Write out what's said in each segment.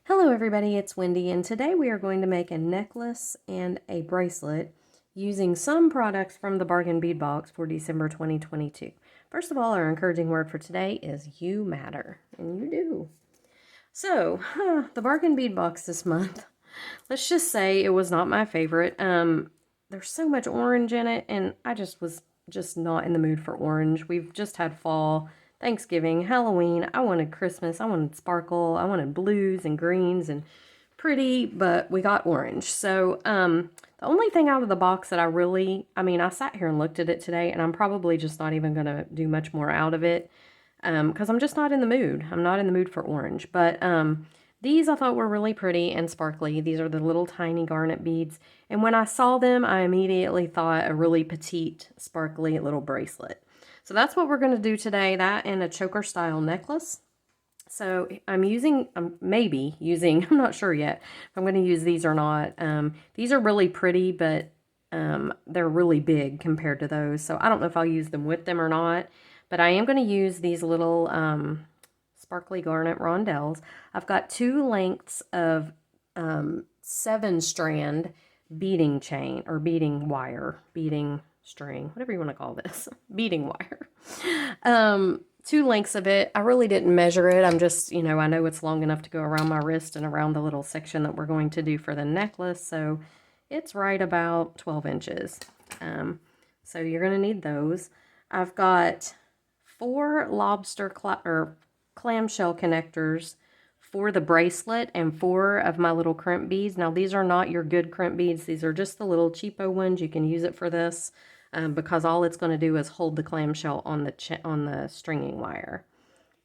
Hello everybody, it's Wendy, and today we are going to make a necklace and a bracelet using some products from the Bargain Bead Box for December 2022. First of all, our encouraging word for today is you matter, and you do. So, the Bargain Bead Box this month, let's just say it was not my favorite. There's so much orange in it, and I was just not in the mood for orange. We've just had fall, Thanksgiving, Halloween. I wanted Christmas. I wanted sparkle. I wanted blues and greens and pretty, but we got orange. So, the only thing out of the box that I sat here and looked at it today, and I'm probably just not even going to do much more out of it because I'm just not in the mood. I'm not in the mood for orange, but these I thought were really pretty and sparkly. These are the little tiny garnet beads. And when I saw them, I immediately thought a really petite, sparkly little bracelet. So that's what we're going to do today, that and a choker style necklace. So I'm maybe using, I'm not sure yet if I'm going to use these or not. These are really pretty, but they're really big compared to those. So I don't know if I'll use them with them or not. But I am going to use these little sparkly garnet rondelles. I've got 2 lengths of 7-strand beading chain or beading wire, beading string, whatever you want to call this, beading wire. 2 lengths of it. I really didn't measure it. I'm just, I know it's long enough to go around my wrist and around the little section that we're going to do for the necklace. So it's right about 12 inches. So you're going to need those. I've got 4 lobster clamshell connectors for the bracelet and 4 of my little crimp beads. Now these are not your good crimp beads. These are just the little cheapo ones. You can use it for this because all it's going to do is hold the clamshell on the stringing wire.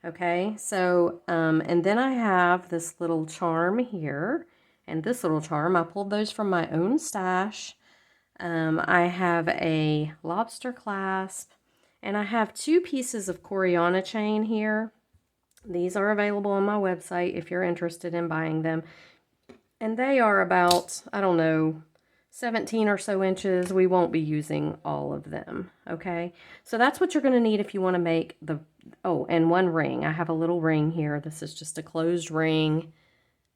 Okay, so and then I have this little charm here and this little charm. I pulled those from my own stash. I have a lobster clasp. And I have 2 pieces of Coriana chain here. These are available on my website if you're interested in buying them. And they are about, I don't know, 17 or so inches. We won't be using all of them, okay? So that's what you're going to need if you want to make and 1 ring. I have a little ring here. This is just a closed ring.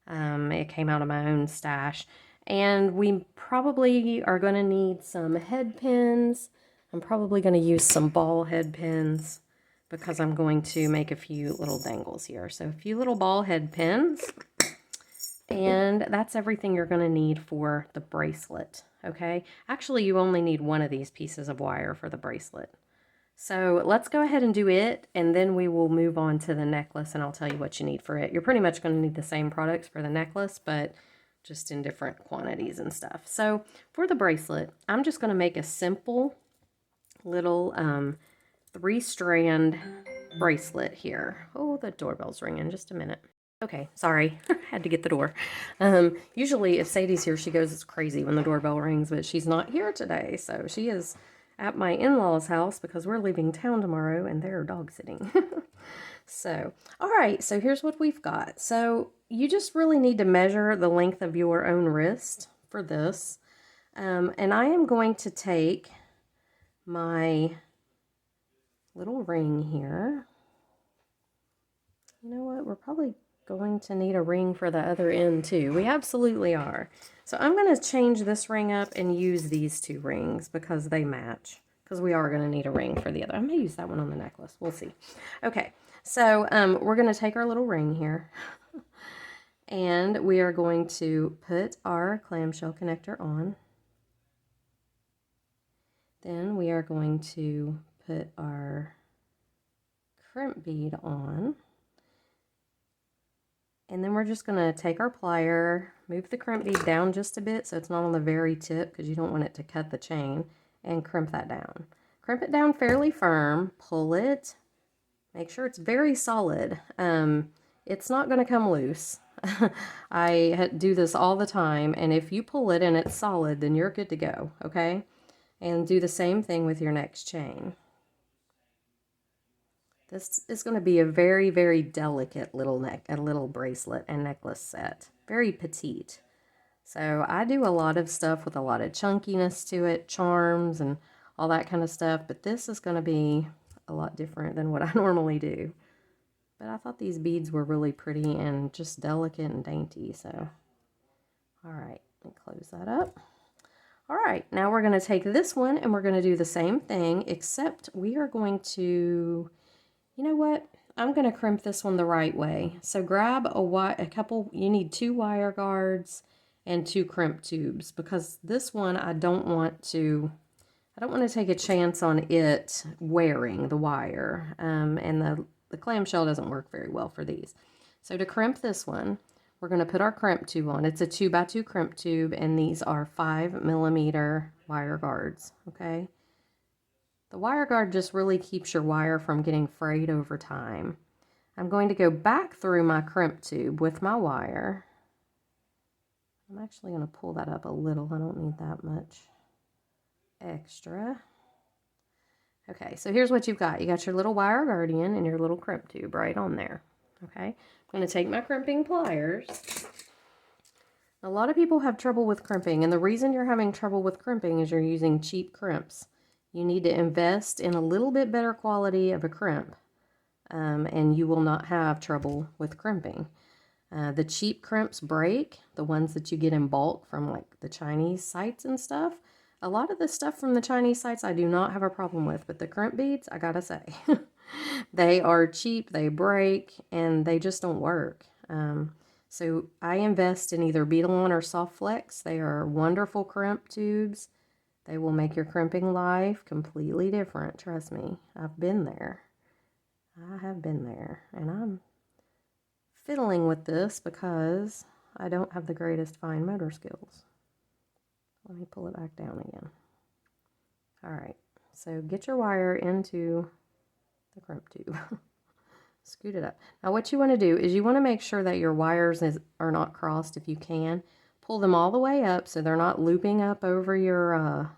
It came out of my own stash. And we probably are going to need some head pins. I'm probably going to use some ball head pins because I'm going to make a few little dangles here. So a few little ball head pins. And that's everything you're going to need for the bracelet, okay? Actually, you only need 1 of these pieces of wire for the bracelet. So let's go ahead and do it, and then we will move on to the necklace, and I'll tell you what you need for it. You're pretty much going to need the same products for the necklace, but just in different quantities and stuff. So for the bracelet, I'm just going to make a simple little 3-strand bracelet here. Oh, the doorbell's ringing. Just a minute. Okay, sorry. Had to get the door. Usually if Sadie's here, she goes, it's crazy when the doorbell rings, but she's not here today. So she is at my in-laws' house because we're leaving town tomorrow and they're dog sitting. So, all right, so here's what we've got. So you just really need to measure the length of your own wrist for this. And I am going to take my little ring here. You know what? We're probably going to need a ring for the other end too. We absolutely are. So I'm going to change this ring up and use these 2 rings because they match. Because we are going to need a ring for the other. I may use that one on the necklace. We'll see. Okay, so we're going to take our little ring here. And we are going to put our clamshell connector on. Then we are going to put our crimp bead on. And then we're just going to take our plier, move the crimp bead down just a bit so it's not on the very tip because you don't want it to cut the chain, and crimp that down. Crimp it down fairly firm, pull it, make sure it's very solid. It's not going to come loose. I do this all the time, and if you pull it and it's solid, then you're good to go, okay? And do the same thing with your next chain. This is going to be a very, very delicate little bracelet and necklace set. Very petite. So I do a lot of stuff with a lot of chunkiness to it, charms and all that kind of stuff. But this is going to be a lot different than what I normally do. But I thought these beads were really pretty and just delicate and dainty. So, all right, let me close that up. All right, now we're going to take this one and we're going to do the same thing, except we are going to, you know what? I'm going to crimp this one the right way. So grab a couple, you need 2 wire guards and 2 crimp tubes, because this one I don't want to take a chance on it wearing the wire, and the clamshell doesn't work very well for these. So to crimp this one, we're going to put our crimp tube on. It's a 2x2 crimp tube, and these are 5mm wire guards, okay? The wire guard just really keeps your wire from getting frayed over time. I'm going to go back through my crimp tube with my wire. I'm actually going to pull that up a little. I don't need that much extra. Okay, so here's what you've got. You got your little wire guardian and your little crimp tube right on there. Okay, I'm going to take my crimping pliers. A lot of people have trouble with crimping, and the reason you're having trouble with crimping is you're using cheap crimps. You need to invest in a little bit better quality of a crimp, and you will not have trouble with crimping. The cheap crimps break, the ones that you get in bulk from like the Chinese sites and stuff. A lot of the stuff from the Chinese sites I do not have a problem with, but the crimp beads, I gotta say, they are cheap, they break, and they just don't work. So I invest in either Bead-A-Lon or Soft Flex. They are wonderful crimp tubes. They will make your crimping life completely different. Trust me, I've been there. I have been there, and I'm fiddling with this because I don't have the greatest fine motor skills. Let me pull it back down again. All right, so get your wire into the crimp tube. Scoot it up. Now what you want to do is you want to make sure that your wires are not crossed if you can. Pull them all the way up so they're not looping up over your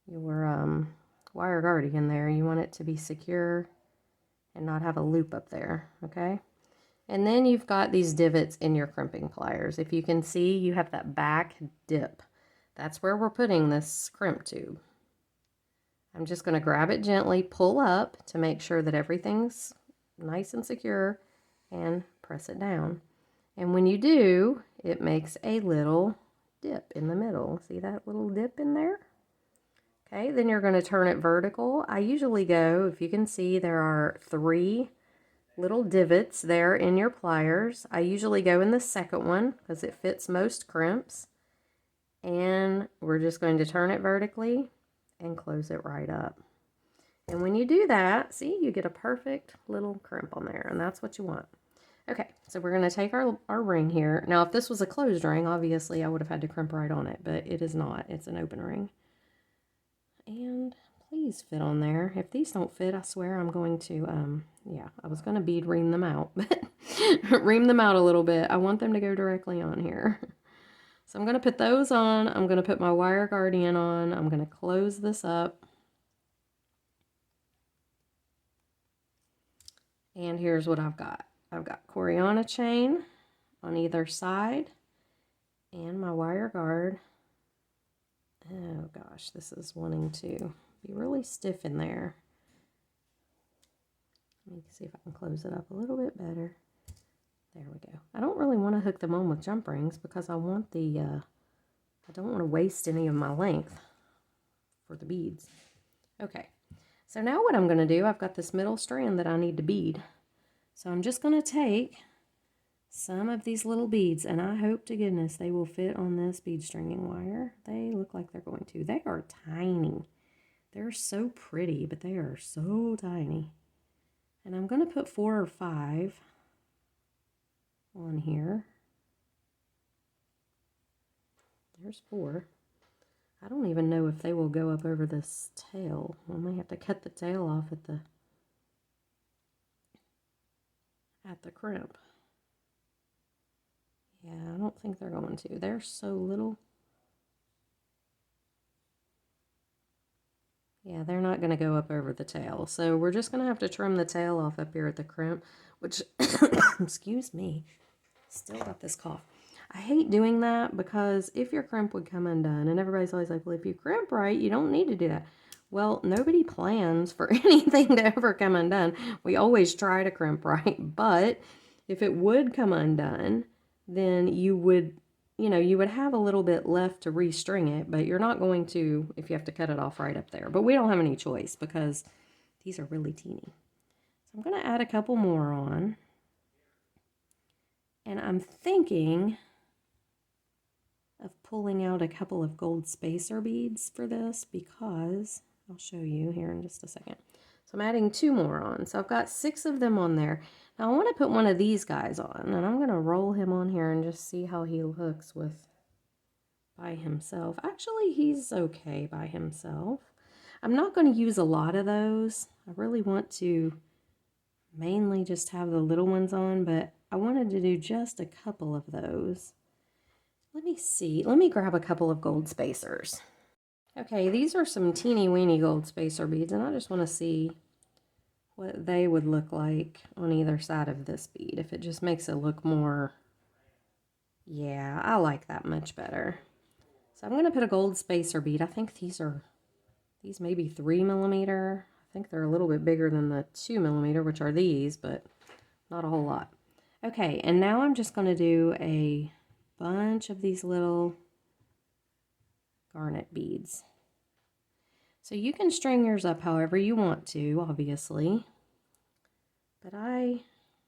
wire guardian there. You want it to be secure and not have a loop up there, okay? And then you've got these divots in your crimping pliers. If you can see, you have that back dip. That's where we're putting this crimp tube. I'm just going to grab it gently, pull up to make sure that everything's nice and secure, and press it down. And when you do, it makes a little dip in the middle. See that little dip in there? Okay, then you're going to turn it vertical. I usually go, if you can see, there are 3 little divots there in your pliers. I usually go in the second one because it fits most crimps. And we're just going to turn it vertically and close it right up. And when you do that, see, you get a perfect little crimp on there, and that's what you want. Okay, so we're going to take our ring here. Now, if this was a closed ring, obviously I would have had to crimp right on it, but it is not. It's an open ring. And please fit on there. If these don't fit, I swear I'm going to, yeah, I was going to bead ream them out, but ream them out a little bit. I want them to go directly on here. So I'm going to put those on. I'm going to put my wire guardian on. I'm going to close this up. And here's what I've got. I've got Coriana chain on either side and my wire guard. Oh gosh, this is wanting to be really stiff in there. Let me see if I can close it up a little bit better. There we go. I don't really want to hook them on with jump rings because I want the, I don't want to waste any of my length for the beads. Okay. So now what I'm going to do, I've got this middle strand that I need to bead. So I'm just going to take some of these little beads, and I hope to goodness they will fit on this bead stringing wire. They look like they're going to. They are tiny. They're so pretty, but they are so tiny. And I'm going to put 4 or 5 on here. There's 4. I don't even know if they will go up over this tail. I may have to cut the tail off at the crimp. Yeah, I don't think they're going to. They're so little. Yeah, they're not going to go up over the tail. So we're just going to have to trim the tail off up here at the crimp, which, excuse me, still got this cough. I hate doing that because if your crimp would come undone, and everybody's always like, well, if you crimp right, you don't need to do that. Well, nobody plans for anything to ever come undone. We always try to crimp right, but if it would come undone, then you would, you would have a little bit left to restring it, but you're not going to if you have to cut it off right up there. But we don't have any choice because these are really teeny. So I'm going to add a couple more on. And I'm thinking of pulling out a couple of gold spacer beads for this because I'll show you here in just a second. So I'm adding 2 more on. So I've got 6 of them on there. Now I want to put one of these guys on, and I'm going to roll him on here and just see how he looks by himself. Actually, he's okay by himself. I'm not going to use a lot of those. I really want to mainly just have the little ones on, but I wanted to do just a couple of those. Let me see. Let me grab a couple of gold spacers. Okay, these are some teeny weeny gold spacer beads, and I just want to see what they would look like on either side of this bead. If it just makes it look more, yeah, I like that much better. So I'm going to put a gold spacer bead. I think these may be 3 millimeter. I think they're a little bit bigger than the 2 millimeter, which are these, but not a whole lot. Okay, and now I'm just going to do a bunch of these little garnet beads. So you can string yours up however you want to, obviously, but I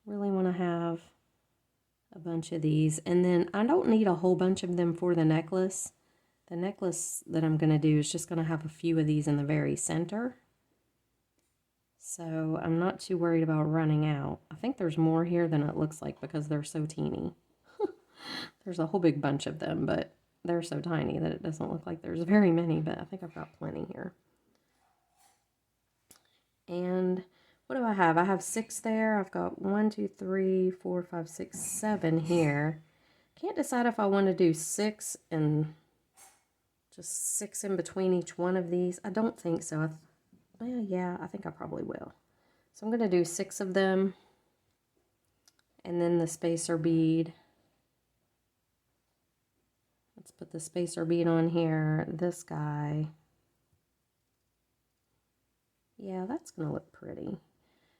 really want to have a bunch of these. And then I don't need a whole bunch of them for the necklace. The necklace that I'm going to do is just going to have a few of these in the very center. So I'm not too worried about running out. I think there's more here than it looks like because they're so teeny. There's a whole big bunch of them, but they're so tiny that it doesn't look like there's very many, but I think I've got plenty here. And what do I have? I have 6 there. I've got 1, 2, 3, 4, 5, 6, 7 here. Can't decide if I want to do 6 and just 6 in between each one of these. I don't think so. Well, yeah, I think I probably will. So I'm going to do 6 of them. And then the spacer bead. Let's put the spacer bead on here. This guy. Yeah, that's going to look pretty.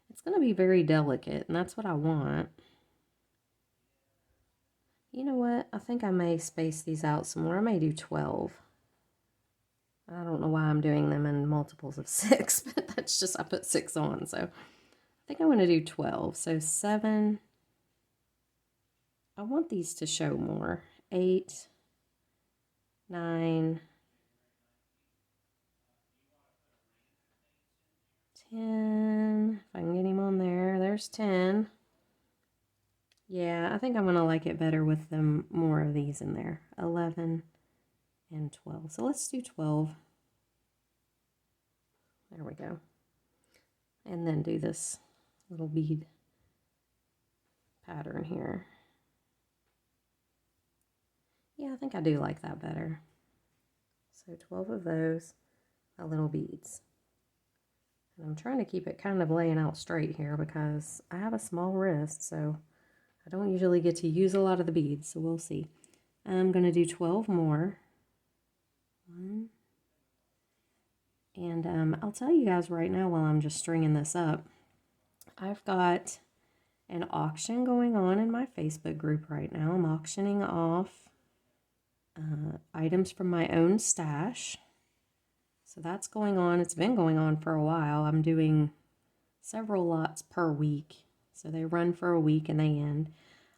It's going to be very delicate, and that's what I want. You know what? I think I may space these out some more. I may do 12. I don't know why I'm doing them in multiples of 6, but that's just, I put 6 on, so I think I want to do 12. So 7. I want these to show more. 8, 9, 10. If I can get him on there. There's 10. Yeah, I think I'm going to like it better with them more of these in there. 11 and 12. So let's do 12. There we go. And then do this little bead pattern here. Yeah, I think I do like that better. So 12 of those, my little beads. And I'm trying to keep it kind of laying out straight here because I have a small wrist, so I don't usually get to use a lot of the beads, so we'll see. I'm going to do 12 more. 1. And I'll tell you guys right now while I'm just stringing this up, I've got an auction going on in my Facebook group right now. I'm auctioning off items from my own stash. So that's going on. It's been going on for a while. I'm doing several lots per week. So they run for a week and they end.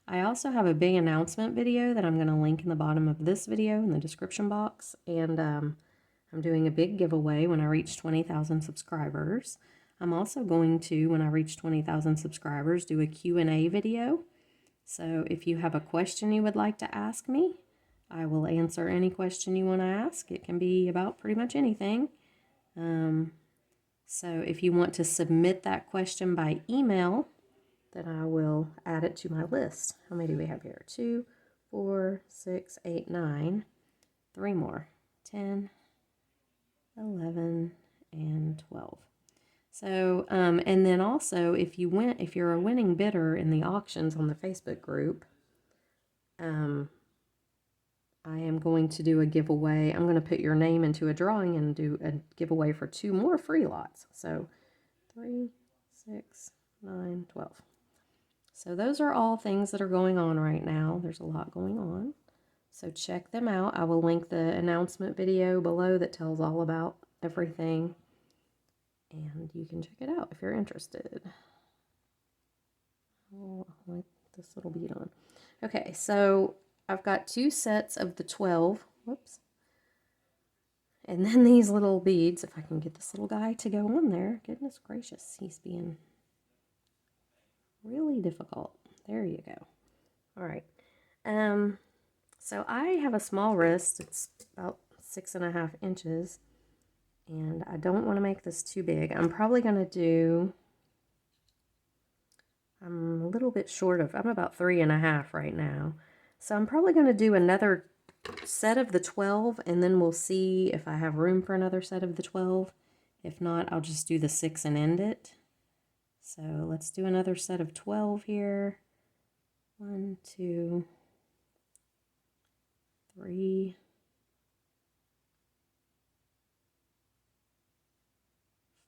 I also have a big announcement video that I'm going to link in the bottom of this video in the description box. And I'm doing a big giveaway when I reach 20,000 subscribers. I'm also going to, when I reach 20,000 subscribers, do a Q&A video. So if you have a question you would like to ask me, I will answer any question you want to ask. It can be about pretty much anything. So if you want to submit that question by email, then I will add it to my list. How many do we have here? 2, 4, 6, 8, 9. 3 more. 10, 11, and 12. So, and then also, if you're a winning bidder in the auctions on the Facebook group, I am going to do a giveaway. I'm going to put your name into a drawing and do a giveaway for 2 more free lots. So 3, 6, 9, 12. So those are all things that are going on right now. There's a lot going on. So check them out. I will link the announcement video below that tells all about everything. And you can check it out if you're interested. Oh, I like this little bead on. Okay, so I've got 2 sets of the 12. Whoops. And then these little beads, if I can get this little guy to go on there. Goodness gracious, he's being really difficult. There you go. All right. So I have a small wrist. It's about 6.5 inches. And I don't want to make this too big. I'm probably going to do, I'm a little bit short of, I'm about 3.5 right now. So I'm probably going to do another set of the 12, and then we'll see if I have room for another set of the 12. If not, I'll just do the 6 and end it. So let's do another set of 12 here. 1, 2, 3,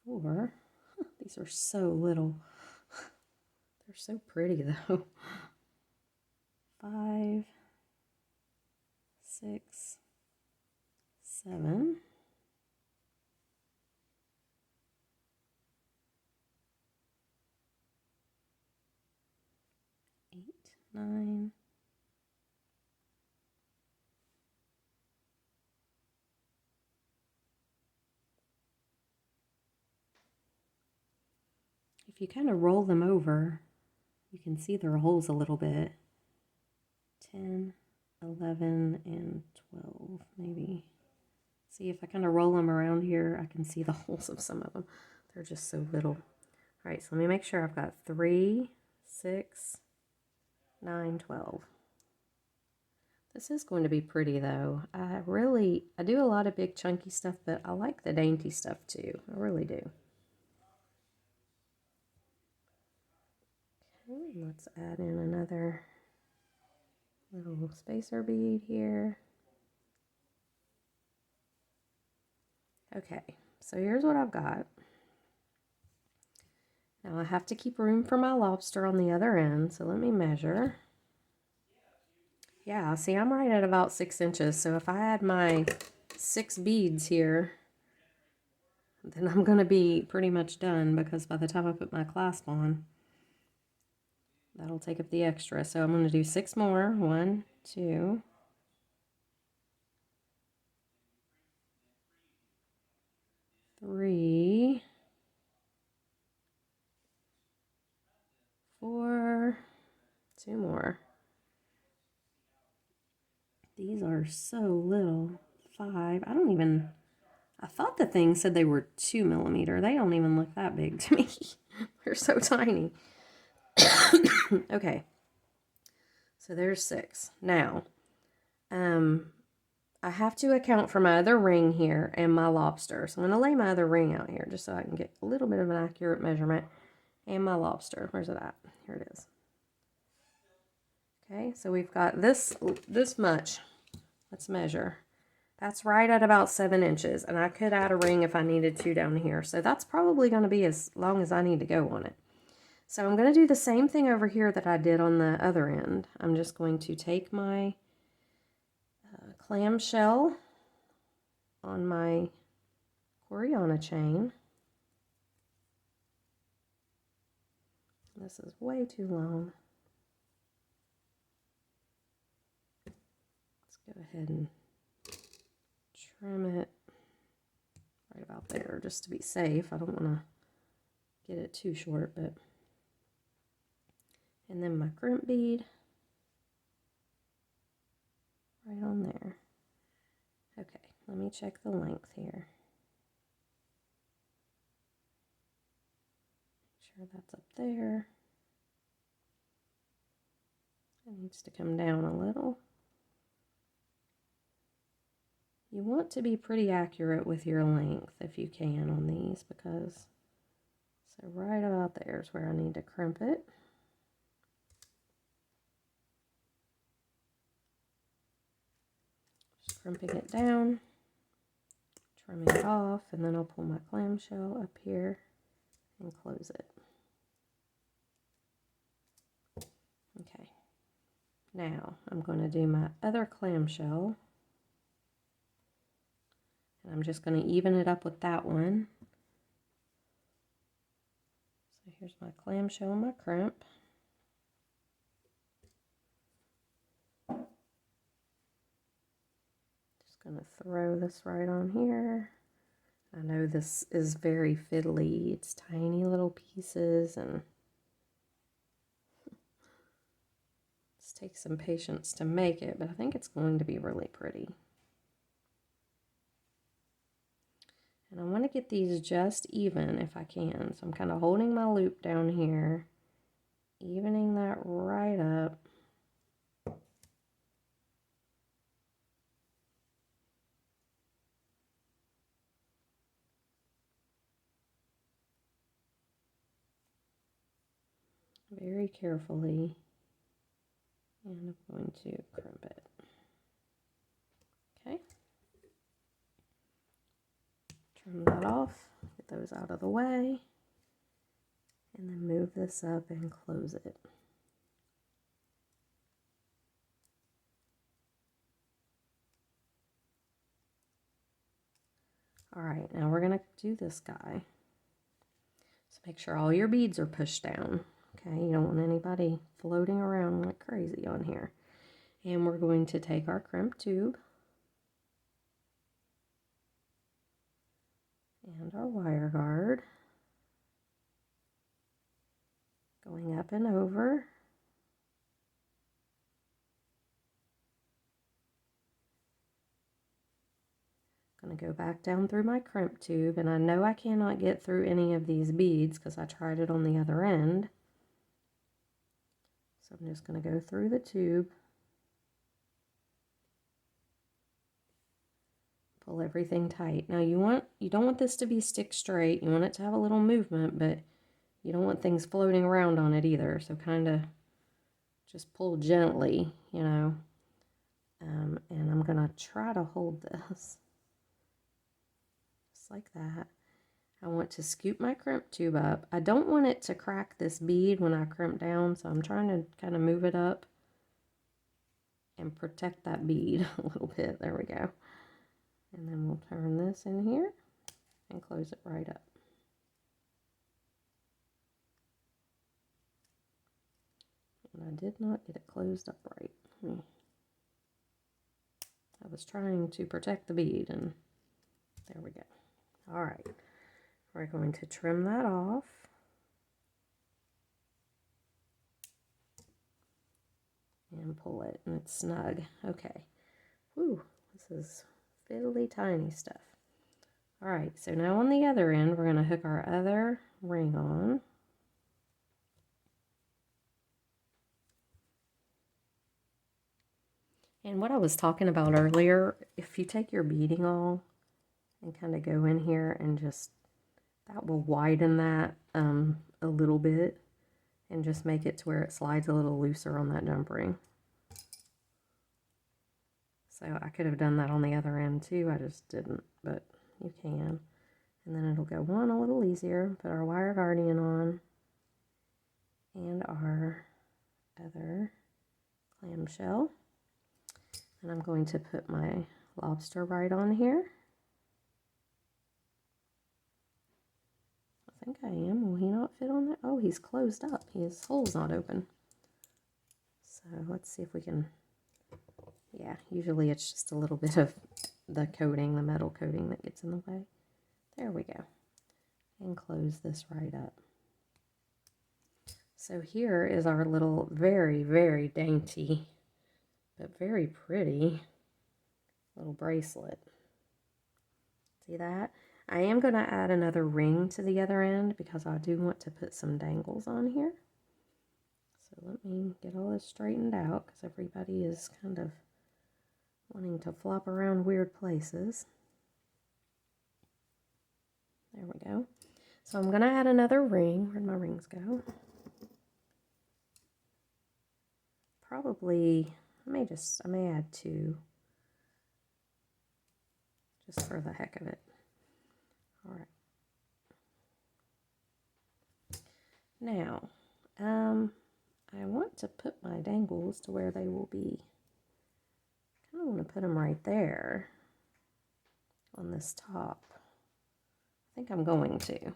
4. These are so little. They're so pretty though. 5, 6, 7. 8, 9. If you kind of roll them over, you can see their holes a little bit. 10, 11, and 12, maybe. See, if I kind of roll them around here, I can see the holes of some of them. They're just so little. All right, so let me make sure I've got 3, 6, 9, 12. This is going to be pretty though. I do a lot of big chunky stuff, but I like the dainty stuff too. I really do. Okay, let's add in another little spacer bead here. Okay, so here's what I've got. Now I have to keep room for my lobster on the other end, so let me measure. Yeah, see, I'm right at about 6 inches, so if I add my 6 beads here, then I'm going to be pretty much done, because by the time I put my clasp on, that'll take up the extra. So I'm going to do 6 more. 1, 2, 3, 4, 2 more. These are so little. 5. I thought the thing said they were 2 millimeter. They don't even look that big to me. They're so tiny. Okay. So there's 6. Now, I have to account for my other ring here and my lobster. So I'm going to lay my other ring out here just so I can get a little bit of an accurate measurement. And my lobster. Where's it at? Here it is. Okay, so we've got this much. Let's measure. That's right at about 7 inches. And I could add a ring if I needed to down here. So that's probably going to be as long as I need to go on it. So I'm going to do the same thing over here that I did on the other end. I'm just going to take my clamshell on my Coriana chain. This is way too long. Let's go ahead and trim it right about there just to be safe. I don't want to get it too short, but. And then my crimp bead right on there. Okay, let me check the length here. Make sure that's up there. It needs to come down a little. You want to be pretty accurate with your length if you can on these, because so right about there is where I need to crimp it. crimping it down, trimming it off, and then I'll pull my clamshell up here and close it. Okay, now I'm going to do my other clamshell, and I'm just going to even it up with that one. So here's my clamshell and my crimp. Just going to throw this right on here. I know this is very fiddly. It's tiny little pieces, and this takes some patience to make it, but I think it's going to be really pretty. And I want to get these just even if I can. So I'm kind of holding my loop down here, evening that right up. Very carefully, and I'm going to crimp it. Okay, trim that off, get those out of the way, and then move this up and close it. All right, now we're going to do this guy. So make sure all your beads are pushed down. Okay, you don't want anybody floating around like crazy on here. And we're going to take our crimp tube and our wire guard, going up and over. Going to go back down through my crimp tube, and I know I cannot get through any of these beads because I tried it on the other end. So I'm just going to go through the tube, pull everything tight. Now you don't want this to be stick straight. You want it to have a little movement, but you don't want things floating around on it either. So kind of just pull gently, you know. And I'm going to try to hold this just like that. I want to scoop my crimp tube up. I don't want it to crack this bead when I crimp down, so I'm trying to kind of move it up and protect that bead a little bit. There we go. And then we'll turn this in here and close it right up. And I did not get it closed up right. I was trying to protect the bead, and there we go. All right. We're going to trim that off. And pull it, and it's snug. Okay. Whew, this is fiddly tiny stuff. All right, so now on the other end, we're going to hook our other ring on. And what I was talking about earlier, if you take your beading awl and kind of go in here and just, that will widen that a little bit and just make it to where it slides a little looser on that jump ring. So I could have done that on the other end too, I just didn't, but you can. And then it'll go on a little easier. Put our wire guardian on and our other clamshell. And I'm going to put my lobster right on here. I think I am. Will he not fit on there? Oh, he's closed up. His hole's not open. So let's see if we can, yeah, usually it's just a little bit of the coating, the metal coating that gets in the way. There we go. And close this right up. So here is our little very, very dainty, but very pretty little bracelet. See that? I am going to add another ring to the other end because I do want to put some dangles on here. So let me get all this straightened out because everybody is kind of wanting to flop around weird places. There we go. So I'm going to add another ring. Where'd my rings go? Probably, I may add two. just for the heck of it. All right. Now, I want to put my dangles to where they will be. I kind of want to put them right there on this top. I think I'm going to.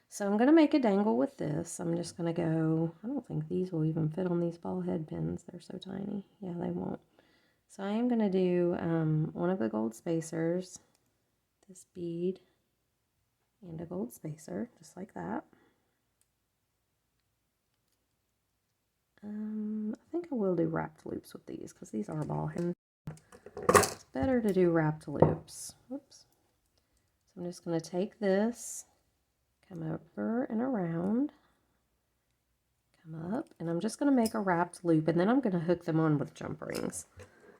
So I'm going to make a dangle with this. I'm just going to go, I don't think these will even fit on these ball head pins. They're so tiny. Yeah, they won't. So I am going to do one of the gold spacers, this bead, and a gold spacer, just like that. I think I will do wrapped loops with these because these are ball heads. It's better to do wrapped loops. Whoops. So I'm just going to take this, come over and around, come up, and I'm just going to make a wrapped loop, and then I'm going to hook them on with jump rings,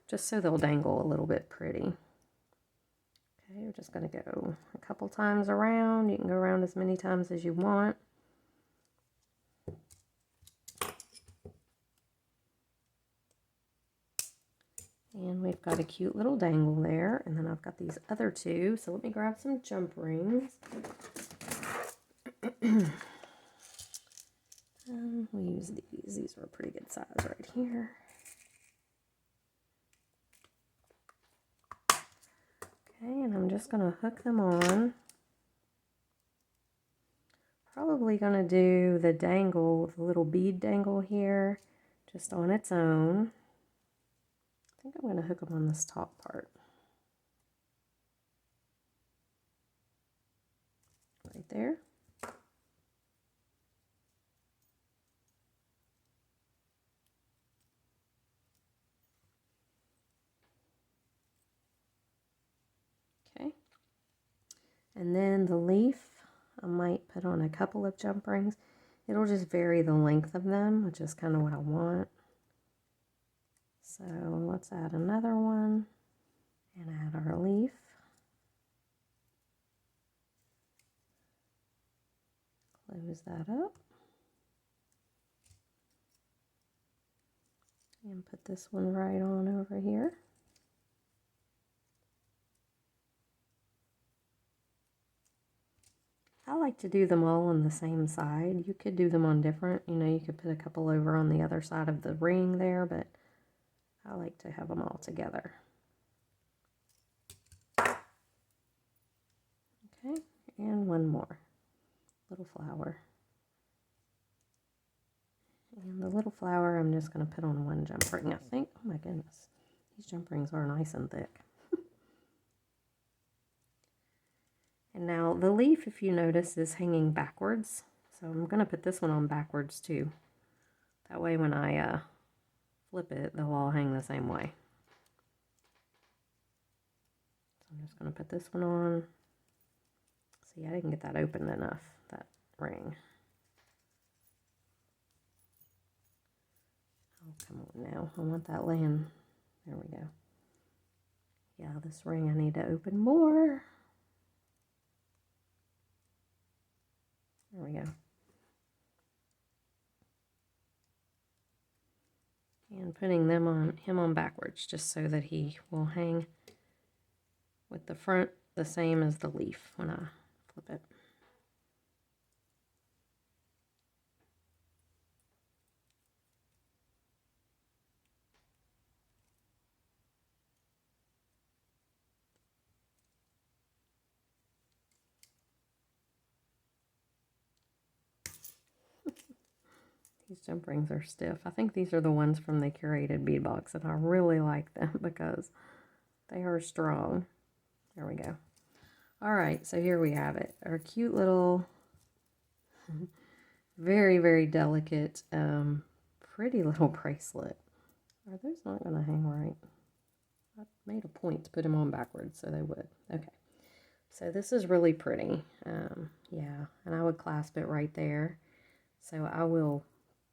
just so they'll dangle a little bit pretty. Okay, we're just going to go a couple times around. You can go around as many times as you want. And we've got a cute little dangle there, and then I've got these other two, so let me grab some jump rings. We'll use these. These are a pretty good size right here. Okay, and I'm just going to hook them on. Probably going to do the dangle, the little bead dangle here, just on its own. I think I'm going to hook them on this top part. Right there. Okay. And then the leaf, I might put on a couple of jump rings. It'll just vary the length of them, which is kind of what I want. So let's add another one and add our leaf. Close that up. And put this one right on over here. I like to do them all on the same side. You could do them on different, you know, you could put a couple over on the other side of the ring there, but I like to have them all together. Okay, and one more little flower. And the little flower I'm just going to put on one jump ring, I think. Oh my goodness, these jump rings are nice and thick. And now the leaf, if you notice, is hanging backwards. So I'm going to put this one on backwards too. That way when I flip it, they'll all hang the same way. So I'm just going to put this one on. See, I didn't get that open enough, that ring. Oh, come on now. I want that laying. There we go. Yeah, this ring I need to open more. There we go. And putting him on backwards just so that he will hang with the front the same as the leaf when I flip it. These jump rings are stiff. I think these are the ones from the curated bead box, and I really like them because they are strong. There we go. All right, so here we have it. Our cute little, very, very delicate, pretty little bracelet. Are those not going to hang right? I made a point to put them on backwards so they would. Okay, so this is really pretty. Yeah, and I would clasp it right there. So I will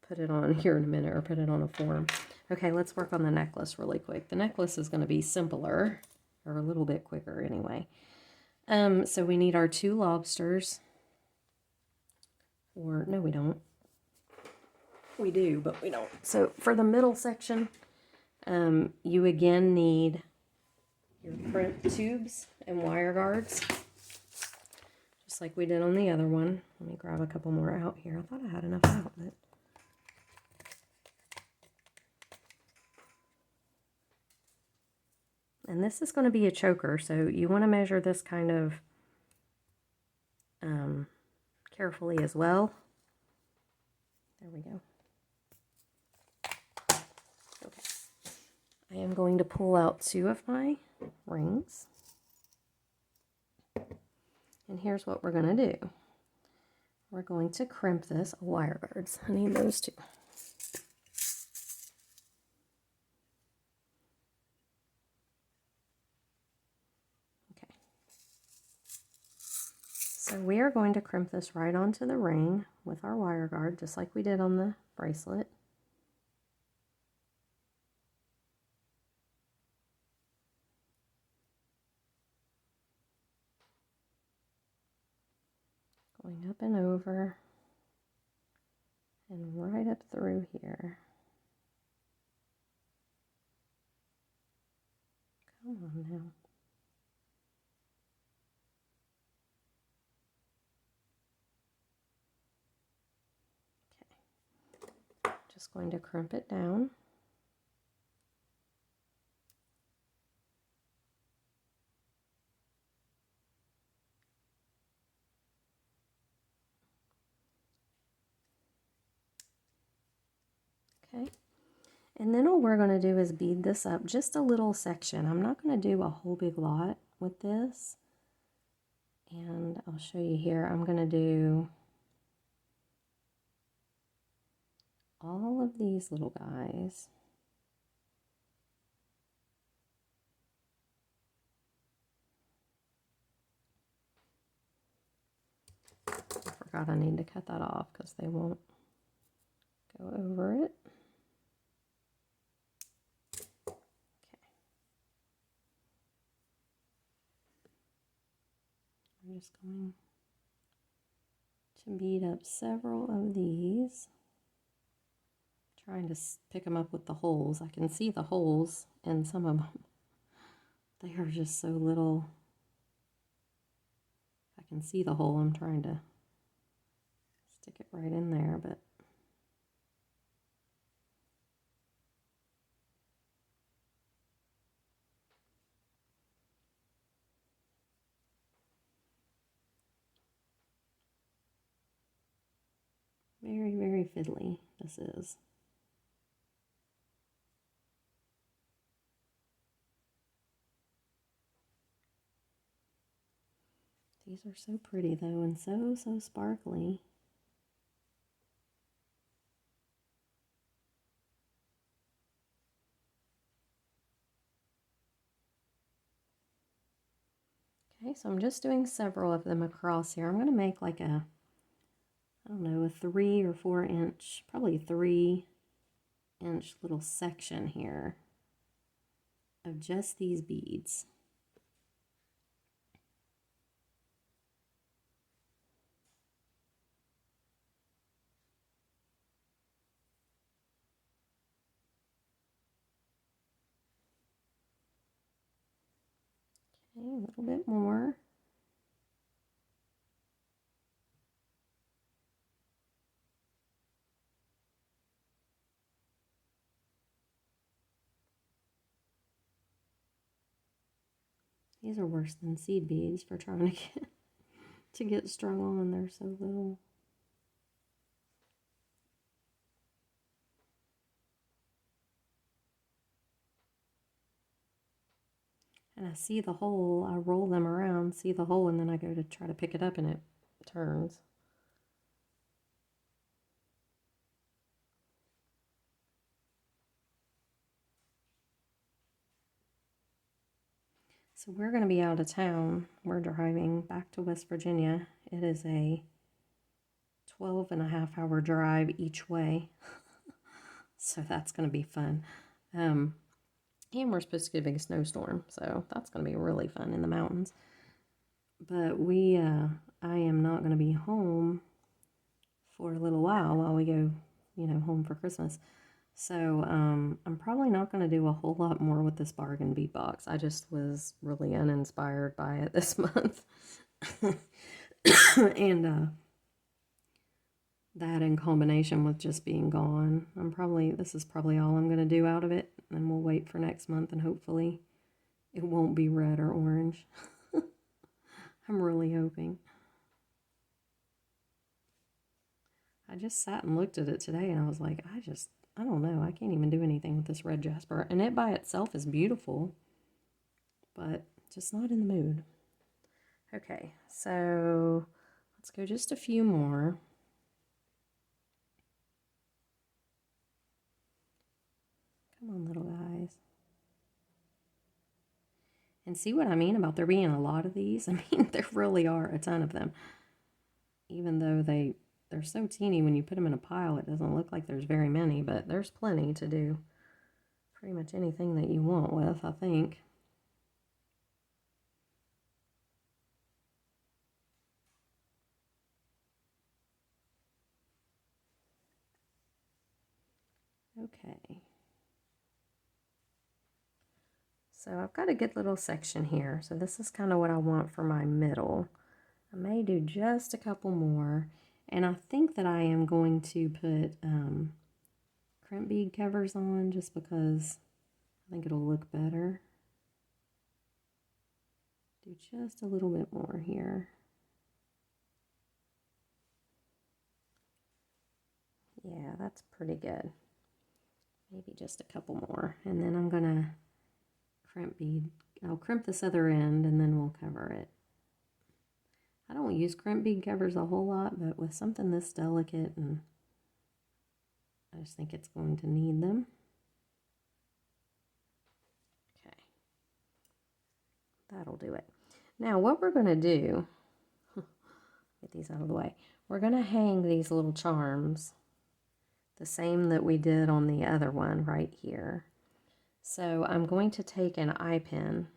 put it on here in a minute, or put it on a form. Okay, let's work on the necklace really quick. The necklace is going to be simpler, or a little bit quicker anyway. So we need our 2 lobsters. Or, no we don't. We do, but we don't. So for the middle section, you again need your print tubes and wire guards, just like we did on the other one. Let me grab a couple more out here. I thought I had enough out, but and this is going to be a choker, so you want to measure this kind of carefully as well. There we go. Okay. I am going to pull out 2 of my rings. And here's what we're going to do. We're going to crimp this wire guards. I need those 2. Okay. So we are going to crimp this right onto the ring with our wire guard, just like we did on the bracelet. Going up and over and right up through here. Come on now. Okay. Just going to crimp it down. Okay. And then all we're going to do is bead this up just a little section. I'm not going to do a whole big lot with this. And I'll show you here. I'm going to do all of these little guys. I forgot I need to cut that off because they won't go over it. I'm just going to bead up several of these, trying to pick them up with the holes. I can see the holes in some of them. They are just so little. I can see the hole. I'm trying to stick it right in there, but very, very fiddly this is. These are so pretty though, and so sparkly. Okay, so I'm just doing several of them across here. I'm going to make like a, I don't know, a 3 or 4 inch, probably 3-inch little section here of just these beads. Okay, a little bit more. These are worse than seed beads for trying to get strung on. They're so little. And I see the hole, I roll them around, see the hole, and then I go to try to pick it up and it turns. So we're going to be out of town. We're driving back to West Virginia. It is a 12.5-hour drive each way. So that's going to be fun. And we're supposed to get a big snowstorm, so that's going to be really fun in the mountains. But I am not going to be home for a little while we go, home for Christmas. So I'm probably not going to do a whole lot more with this bargain bead box. I just was really uninspired by it this month. And that in combination with just being gone, this is probably all I'm going to do out of it. And we'll wait for next month and hopefully it won't be red or orange. I'm really hoping. I just sat and looked at it today and I was like, I don't know. I can't even do anything with this red jasper. And it by itself is beautiful, but just not in the mood. Okay, so let's go just a few more. Come on, little guys. And see what I mean about there being a lot of these? I mean, there really are a ton of them. Even though they're so teeny, when you put them in a pile, it doesn't look like there's very many, but there's plenty to do pretty much anything that you want with, I think. Okay. So I've got a good little section here. So this is kind of what I want for my middle. I may do just a couple more. And I think that I am going to put crimp bead covers on just because I think it'll look better. Do just a little bit more here. Yeah, that's pretty good. Maybe just a couple more. And then I'm gonna crimp bead. I'll crimp this other end and then we'll cover it. I don't use crimp bead covers a whole lot, but with something this delicate, and I just think it's going to need them. Okay, that'll do it. Now what we're going to do, get these out of the way, we're going to hang these little charms, the same that we did on the other one right here. So I'm going to take an eye pin,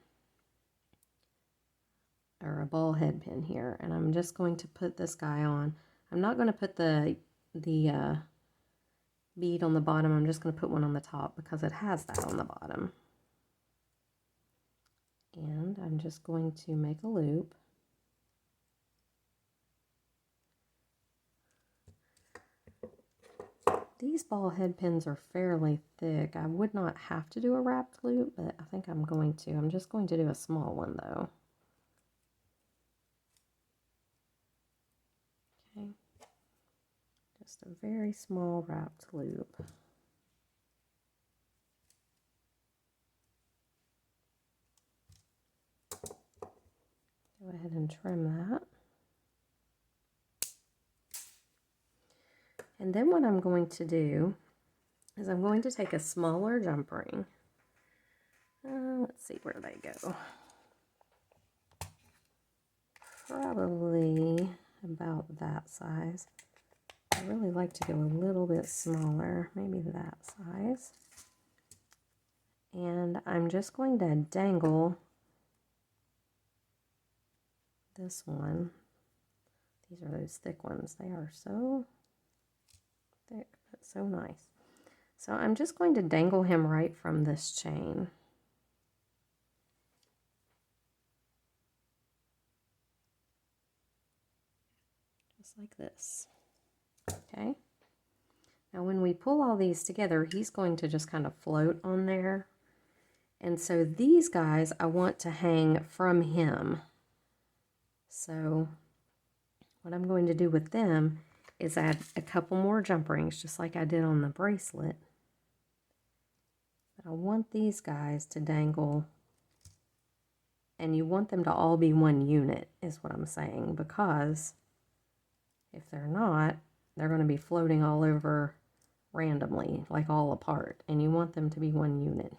or a ball head pin here, and I'm just going to put this guy on. I'm not going to put the bead on the bottom. I'm just going to put one on the top because it has that on the bottom. And I'm just going to make a loop. These ball head pins are fairly thick. I would not have to do a wrapped loop, but I think I'm going to. I'm just going to do a small one though. Okay. Just a very small wrapped loop. Go ahead and trim that. And then what I'm going to do is I'm going to take a smaller jump ring. Let's see, where they go? Probably about that size. I really like to go a little bit smaller, maybe that size. And I'm just going to dangle this one. These are those thick ones. They are so thick, but so nice. So I'm just going to dangle him right from this chain. Just like this. Okay. Now when we pull all these together, he's going to just kind of float on there. And so these guys I want to hang from him. So what I'm going to do with them is add a couple more jump rings, just like I did on the bracelet. But I want these guys to dangle, and you want them to all be one unit, is what I'm saying, because if they're not, they're going to be floating all over randomly, like all apart, and you want them to be one unit.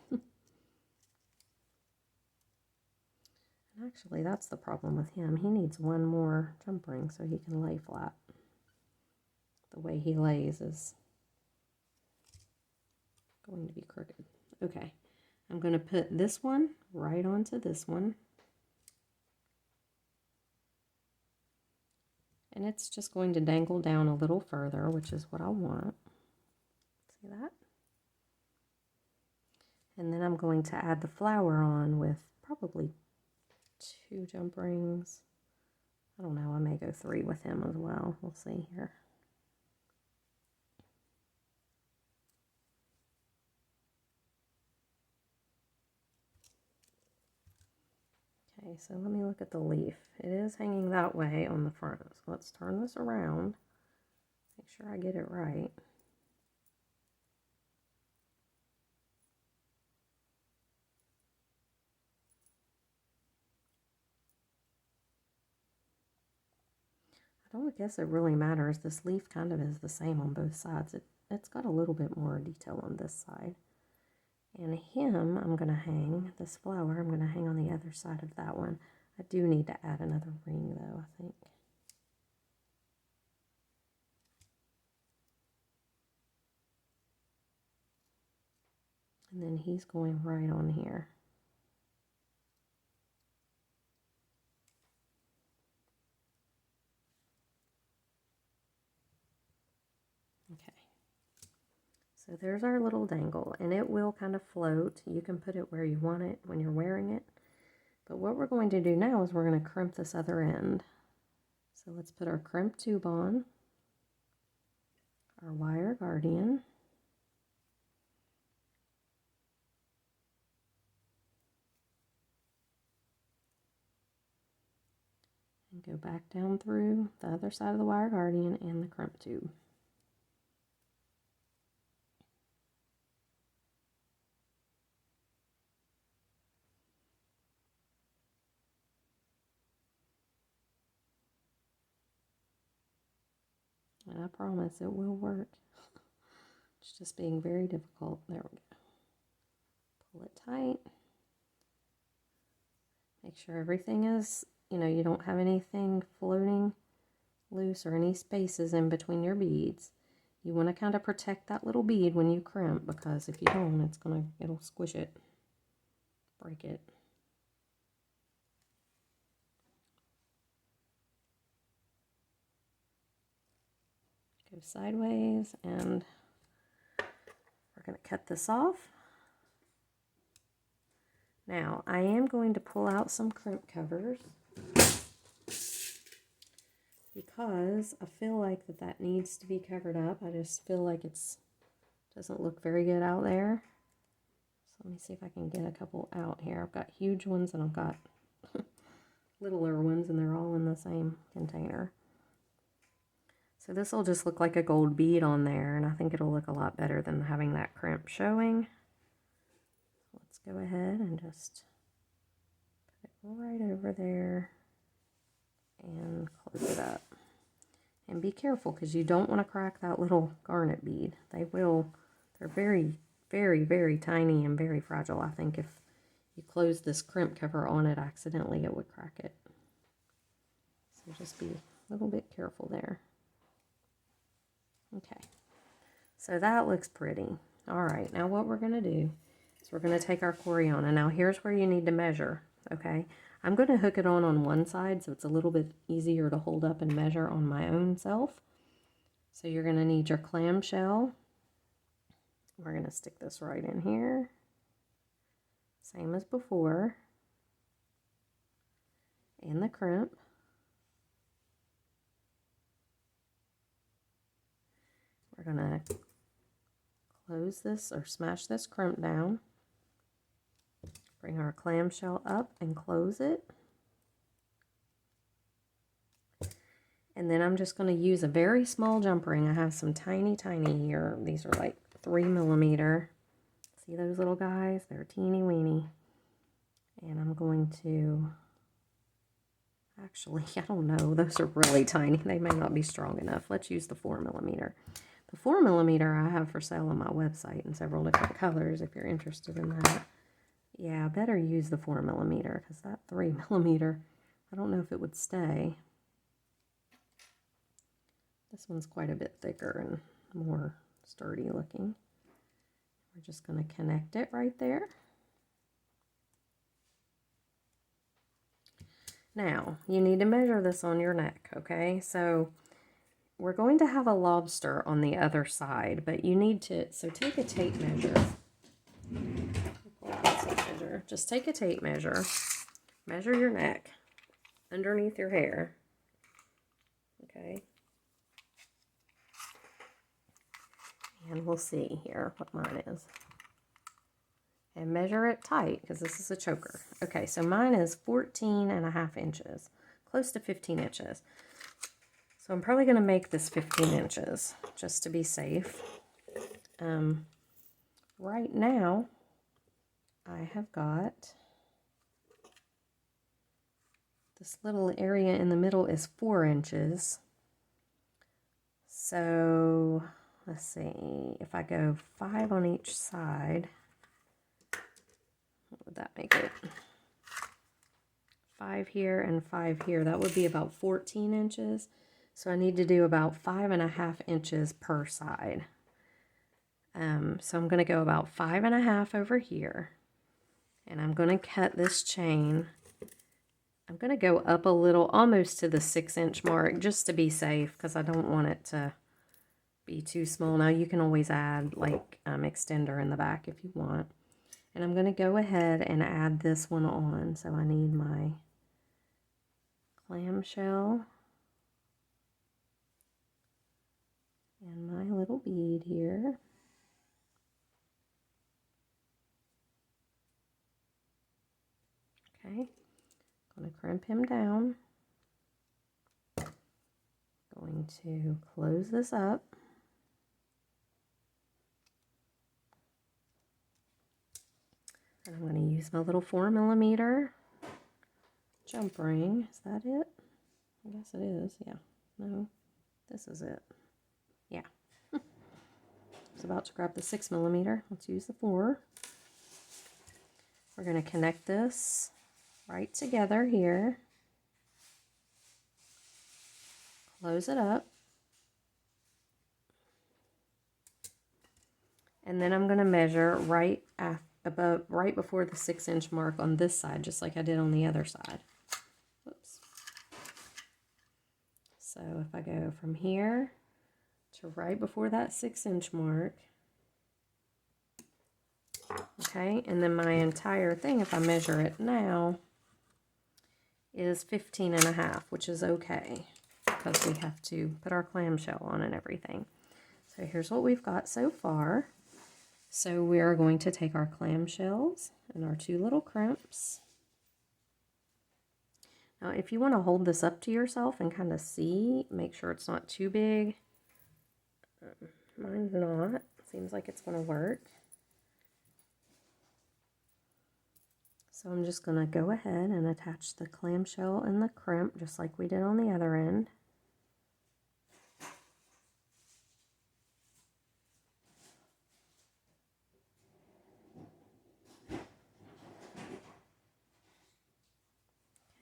Actually, that's the problem with him. He needs one more jump ring so he can lay flat. The way he lays is going to be crooked. Okay, I'm going to put this one right onto this one. And it's just going to dangle down a little further, which is what I want. See that? And then I'm going to add the flower on with probably 2 jump rings. I don't know, I may go 3 with him as well. We'll see here. Okay, so let me look at the leaf. It is hanging that way on the front. So let's turn this around. Make sure I get it right. I don't guess it really matters. This leaf kind of is the same on both sides. It's got a little bit more detail on this side. And him, I'm going to hang, this flower, I'm going to hang on the other side of that one. I do need to add another ring though, I think. And then he's going right on here. Okay. So there's our little dangle, and it will kind of float. You can put it where you want it when you're wearing it. But what we're going to do now is we're going to crimp this other end. So let's put our crimp tube on, our wire guardian, and go back down through the other side of the wire guardian and the crimp tube. And I promise it will work. It's just being very difficult. There we go. Pull it tight. Make sure everything is, you don't have anything floating loose or any spaces in between your beads. You want to kind of protect that little bead when you crimp, because if you don't, it'll squish it, break it. Go sideways, and we're going to cut this off. Now, I am going to pull out some crimp covers because I feel like that needs to be covered up. I just feel like doesn't look very good out there. So let me see if I can get a couple out here. I've got huge ones and I've got littler ones, and they're all in the same container. So this will just look like a gold bead on there, and I think it'll look a lot better than having that crimp showing. Let's go ahead and just put it right over there and close it up. And be careful, because you don't want to crack that little garnet bead. They're very, very, very tiny and very fragile. I think if you close this crimp cover on it accidentally, it would crack it. So just be a little bit careful there. Okay, so that looks pretty. All right, now what we're going to do is we're going to take our Coriana. Now here's where you need to measure, okay? I'm going to hook it on one side so it's a little bit easier to hold up and measure on my own self. So you're going to need your clamshell. We're going to stick this right in here. Same as before. And the crimp. We're going to close this or smash this crimp down. Bring our clamshell up and close it. And then I'm just going to use a very small jump ring. I have some tiny here. These are like 3mm. See those little guys? They're teeny weeny. And I'm going to, actually, I don't know. Those are really tiny. They may not be strong enough. Let's use the 4mm. The 4mm I have for sale on my website in several different colors if you're interested in that. Yeah, I better use the 4mm because that 3mm, I don't know if it would stay. This one's quite a bit thicker and more sturdy looking. We're just going to connect it right there. Now, you need to measure this on your neck, okay? So we're going to have a lobster on the other side, but you need to, so take a tape measure. just take a tape measure, measure your neck underneath your hair, okay? And we'll see here what mine is. And measure it tight, because this is a choker. Okay, so mine is 14.5 inches, close to 15 inches. So I'm probably going to make this 15 inches, just to be safe. Right now, I have got this little area in the middle is 4 inches. So let's see, if I go 5 on each side, what would that make it? 5 here and 5 here, that would be about 14 inches. So I need to do about 5.5 inches per side. So I'm going to go about 5.5 over here, and I'm going to cut this chain. I'm going to go up a little, almost to the 6-inch mark, just to be safe, because I don't want it to be too small. Now you can always add like extender in the back if you want. And I'm going to go ahead and add this one on. So I need my clamshell and my little bead here. Okay, going to crimp him down. Going to close this up. And I'm going to use my little 4mm jump ring. Is that it? I guess it is. Yeah. No, this is it. Yeah. I was about to grab the 6mm. Let's use the 4. We're going to connect this right together here. Close it up. And then I'm going to measure right before the 6-inch mark on this side, just like I did on the other side. Whoops. So if I go from here to right before that 6-inch mark, okay, and then my entire thing, if I measure it now, is 15.5, which is okay, because we have to put our clamshell on and everything. So here's what we've got so far. So we are going to take our clamshells and our 2 little crimps. Now if you want to hold this up to yourself and kind of see, make sure it's not too big. Mine's not. Seems like it's going to work. So I'm just going to go ahead and attach the clamshell and the crimp just like we did on the other end.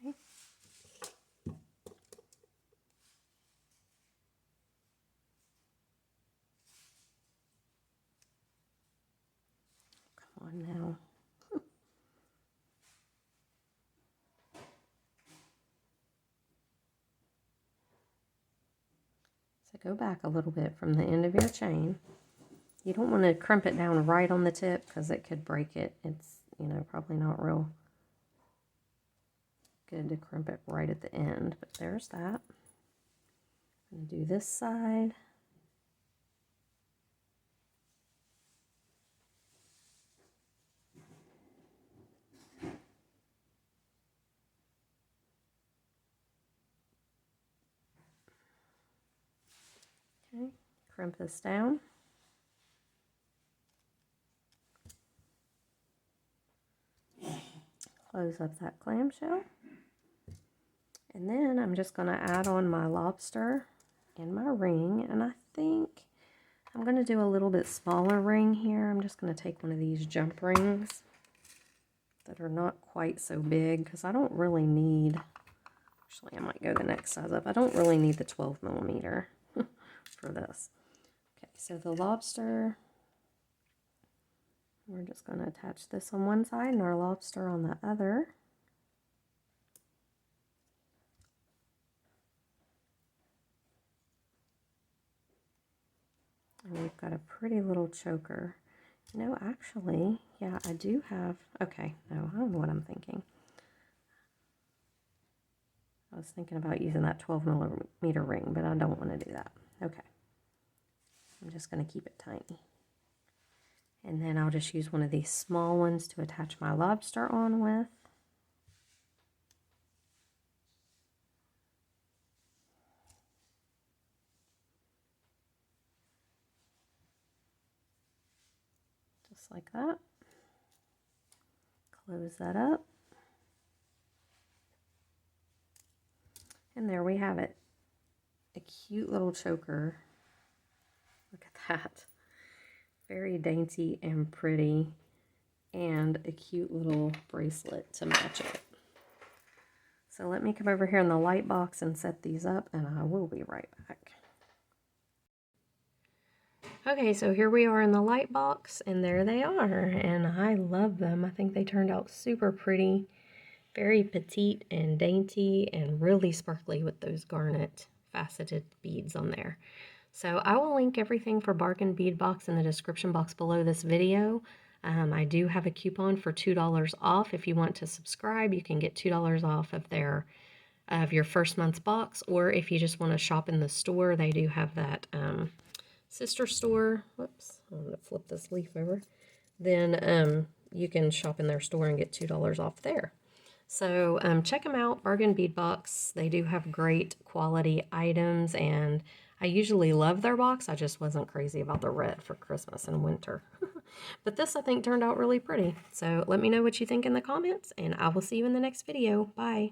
Okay. Come on now. So go back a little bit from the end of your chain. You don't want to crimp it down right on the tip because it could break it. It's, you know, probably not real good to crimp it right at the end, but there's that. I'm going to do this side. Okay, crimp this down. Close up that clamshell. And then I'm just going to add on my lobster and my ring. And I think I'm going to do a little bit smaller ring here. I'm just going to take one of these jump rings that are not quite so big, because I don't really need, actually I might go the next size up. I don't really need the 12mm for this. Okay, so the lobster, we're just going to attach this on one side and our lobster on the other. And we've got a pretty little choker. No, actually, yeah, I do have, okay, no, I don't know what I'm thinking. I was thinking about using that 12mm ring, but I don't want to do that. Okay. I'm just going to keep it tiny. And then I'll just use one of these small ones to attach my lobster on with. Just like that. Close that up. And there we have it. A cute little choker. Look at that. Very dainty and pretty. And a cute little bracelet to match it. So let me come over here in the light box and set these up, and I will be right back. Okay, so here we are in the light box, and there they are, and I love them. I think they turned out super pretty, very petite and dainty, and really sparkly with those garnet faceted beads on there. So I will link everything for Bargain Bead Box in the description box below this video. I do have a coupon for $2 off. If you want to subscribe, you can get $2 off of your first month's box, or if you just want to shop in the store, they do have that sister store. Whoops, I'm going to flip this leaf over. Then you can shop in their store and get $2 off there. So check them out, Bargain Bead Box. They do have great quality items, and I usually love their box. I just wasn't crazy about the red for Christmas and winter. But this, I think, turned out really pretty. So let me know what you think in the comments, and I will see you in the next video. Bye.